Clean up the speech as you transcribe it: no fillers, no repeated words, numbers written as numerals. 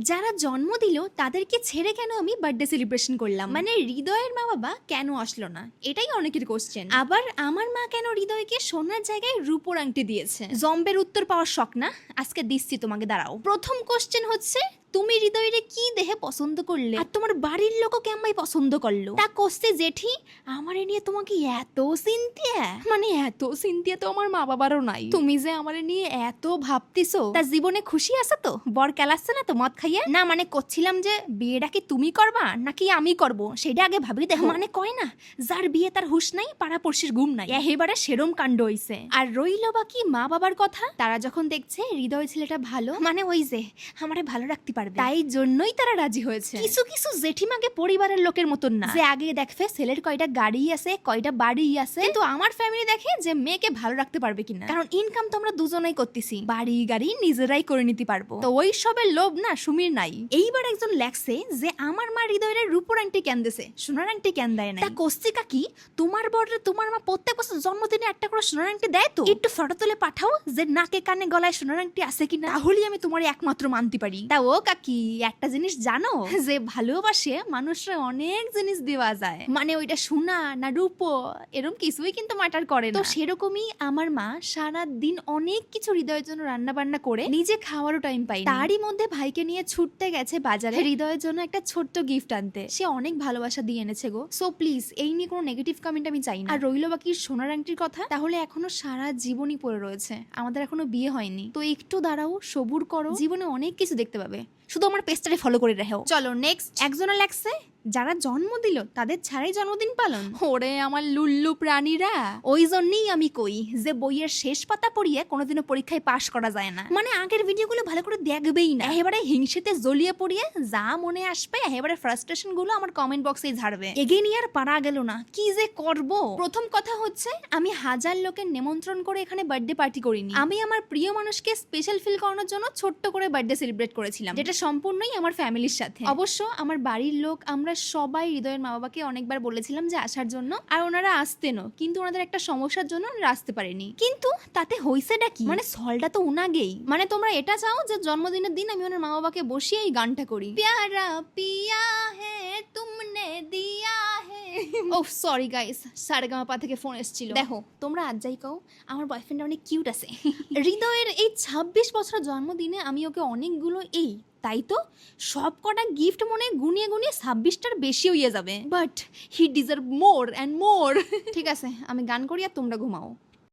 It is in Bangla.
যারা জন্ম দিল তাদেরকে ছেড়ে কেন আমি বার্থডে সেলিব্রেশন করলাম, মানে হৃদয়ের মা বাবা কেন আসলো না, এটাই অনেকের কোশ্চেন। আবার আমার মা কেন হৃদয়কে সোনার জায়গায় রূপোর আংটি দিয়েছে, জম্বের উত্তর পাওয়ার শখ না? আজকে দিচ্ছি তোমাকে, দাঁড়াও। প্রথম কোশ্চেন হচ্ছে, তুমি হৃদয়ের কি দেহে পছন্দ করলে আর তোমার বাড়ির লোকও কেমন পছন্দ করলো? তা কষ্টে জেঠি আমারে নিয়ে তোমাকে এত চিন্তিয়া, মানে এত চিন্তিয়া তো আমার মা বাবারও নাই। তুমি যে আমারে নিয়ে এত ভাবতিছো, তা জীবনে খুশি আছে তো? বর কেলাচ্ছে না তো মদ খাইয়ে? না মানে করছিলাম যে বিয়েটা কি তুমি করবা নাকি আমি করব সেটা আগে ভাবি দেখো। মানে কয় না, যার বিয়ে তার হুশ নাই, পাড়াপড়শির ঘুম নাই, এবারে সেরম কাণ্ড হইছে। আর রইল বাকি মা বাবার কথা, তারা যখন দেখছে হৃদয় ছেলেটা ভালো, মানে ওই যে আমারে ভালো রাখতে পারবে, তাই জন্যই তারা রাজি হয়েছে। কিছু কিছু জেঠিমাকে পরিবারের লোকের মতন না, যে আগে দেখবে ছেলের কয়টা গাড়ি আছে, কয়টা বাড়ি আছে, কিন্তু আমার ফ্যামিলি দেখে যে মেয়েকে ভালো রাখতে পারবে কিনা, কারণ ইনকাম তো আমরা দুজনেই করতেছি, বাড়ি গাড়ি নিজেরাই করে নিতে পারবো, তো ওই সবের লোভ না সুমির নাই। এইবার একজন লেখছে যে আমার মা হৃদয়ের রূপোর আংটি কেন দিছে, সোনার আংটি কেন দেয় না? তা কস্তিকা কি তোমার বড় তোমার মা প্রত্যেক বছর জন্মদিনে একটা করে সোনার আংটি দেয়, তো একটু ফটো তুলে পাঠাও যে নাকে কানে গলায় সোনার আংটি আছে কিনা, তাহলেই আমি তোমার একমাত্র মানতে পারি। তা ও কাকি একটা জিনিস জানো, যে ভালোবাসে মানুষরা অনেক জিনিস দেওয়া যায়, মানে ওইটা সোনা না রূপো এরকম কিছুই কিন্তু ম্যাটার করে না। তো সেরকমই আমার মা সারা দিন অনেক কিছু হৃদয়ের জন্য রান্না বান্না করে নিজে খাওয়ারও টাইম পাই, তারই মধ্যে ভাইকে নিয়ে ছুটতে গেছে বাজারে হৃদয়ের জন্য একটা ছোট্ট গিফট আনতে। সে অনেক ভালোবাসা দিয়ে এনেছে গো। সো প্লিজ এই নিয়ে কোনো নেগেটিভ কমেন্ট আমি চাই না। আর রইল বাকি সোনার আংটির কথা, তাহলে এখনো সারা জীবনই পড়ে রয়েছে, আমাদের এখনো বিয়ে হয়নি, তো একটু দাঁড়াও, সবুর করো, জীবনে অনেক কিছু দেখতে পাবে, শুধু আমার পেজটারে ফলো করে রাখো। চলো নেক্সট একজনে লাগছে, যারা জন্ম দিল তাদের ছাড়াই জন্মদিন পালন। ওরে আমার লুল্লু প্রাণীরা, ওই জন্যই আমি কই যে বইয়ের শেষ পাতা পড়িয়ে কোনোদিনও পরীক্ষায় পাশ করা যায় না, মানে আগের ভিডিওগুলো ভালো করে দেখবেই না, এবারে হিংসেতে জ্বলিয়ে পড়িয়ে যা মনে আসবে এবারে ফ্রাস্ট্রেশন গুলো আমার কমেন্ট বক্সেই ঝাড়বে, এগিয়ে নিয়ে আর পারা গেল না, কি যে করব। প্রথম কথা হচ্ছে, আমি হাজার লোকের নিমন্ত্রণ করে এখানে বার্থডে পার্টি করিনি, আমি আমার প্রিয় মানুষকে স্পেশাল ফিল করানোর জন্য ছোট্ট করে বার্থডে সেলিব্রেট করেছিলাম, যেটা সম্পূর্ণই আমার ফ্যামিলির সাথে। অবশ্য আমার বাড়ির লোক আমরা সবাই হৃদয়ের মা বাবাকে অনেকবার বলেছিলাম যে আসার জন্য, আর ওনারা আসতেনও, কিন্তু ওনাদের একটা সমস্যার জন্য ওনারা আসতে পারেনি। কিন্তু তাতে হইছেটা কি, মানে সলটা তো উনাগেই, মানে তোমরা এটা চাও যে জন্মদিনের দিন আমি ওনার মা বাবাকে বসিয়ে এই গানটা করি, প্যারা পিয়া হে তুমনে দিয়া হে। ও সরি গাইস, সারেগামাপা থেকে ফোন এসেছিল। দেখো তোমরা আজ যাই কও, আমার বয়ফ্রেন্ড অনেক কিউট আছে। হৃদয়ের এই 26 বছরের জন্মদিনে আমি ওকে অনেকগুলো তাই তো সব কটা গিফট মনে গুনিয়ে গুনিয়ে 26টার বেশি হইয়া যাবে, but he deserve more and more. ঠিক আছে আমি গান করি আর তোমরা ঘুমাও।